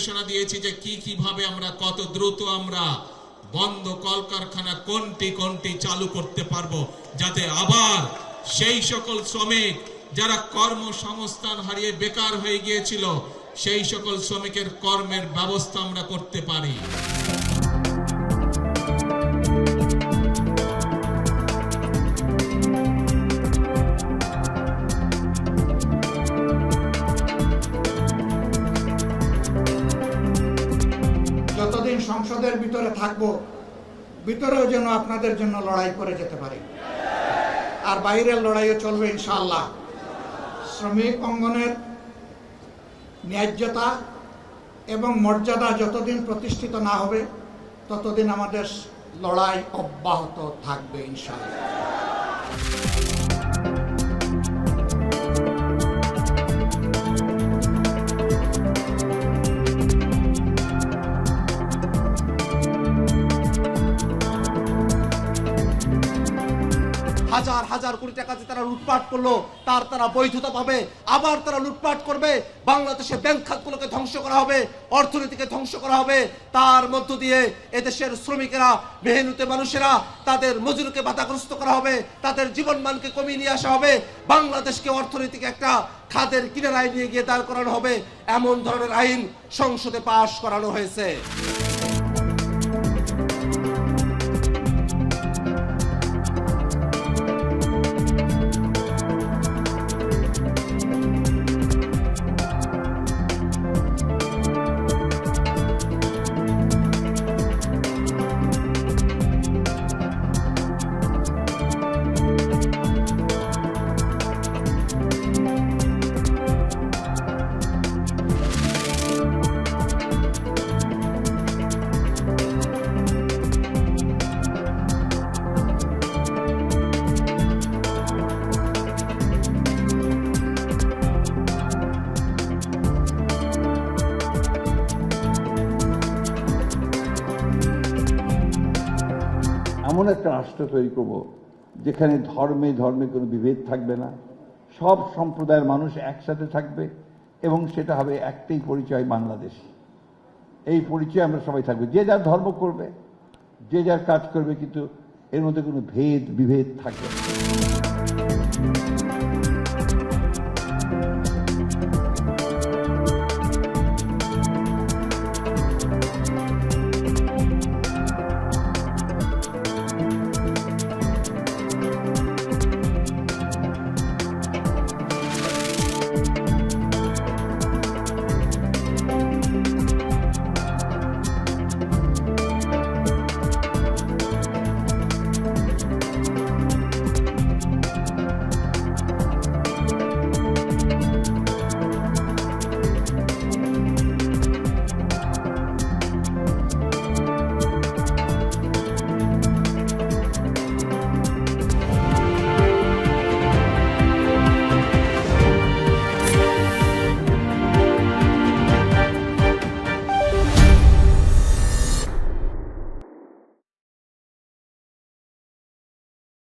নির্দেশনা দিয়েছি যে কিভাবে আমরা কত দ্রুত আমরা বন্ধ কলকারখানা কোনটি চালু করতে পারবো, যাতে আবার সেই সকল শ্রমিক যারা কর্মসংস্থান হারিয়ে বেকার হয়ে গিয়েছিল সেই সকল শ্রমিকের কর্মের ব্যবস্থা আমরা করতে পারি। যতদিন সংসদের ভিতরে থাকবো, ভিতরেও যেন আপনাদের জন্য লড়াই করে যেতে পারি, আর বাইরের লড়াইও চলবে ইনশাআল্লাহ। শ্রমিক অঙ্গনের ন্যায্যতা এবং মর্যাদা যতদিন প্রতিষ্ঠিত না হবে ততদিন আমাদের লড়াই অব্যাহত থাকবে ইনশাআল্লাহ। হাজার হাজার কোটি টাকা যে তারা লুটপাট করলো তারা বৈধতা পাবে, আবার তারা লুটপাট করবে। বাংলাদেশের ব্যাংক খাতগুলোকে ধ্বংস করা হবে, অর্থনীতিকে ধ্বংস করা হবে। তার মধ্য দিয়ে এদেশের শ্রমিকেরা, মেহনতি মানুষেরা, তাদের মজুরিকে বাধাগ্রস্ত করা হবে, তাদের জীবনমানকে কমিয়ে নিয়ে আসা হবে। বাংলাদেশকে অর্থনীতিকে একটা খাদের কিনারায় নিয়ে গিয়ে দাঁড় করানো হবে। এমন ধরনের আইন সংসদে পাশ করানো হয়েছে। এমন একটা রাষ্ট্র তৈরি করব যেখানে ধর্মে কোনো বিভেদ থাকবে না, সব সম্প্রদায়ের মানুষ একসাথে থাকবে এবং সেটা হবে একটাই পরিচয় বাংলাদেশ। এই পরিচয় আমরা সবাই থাকবে, যে যার ধর্ম করবে, যে যার কাজ করবে, কিন্তু এর মধ্যে কোনো বিভেদ থাকবে না।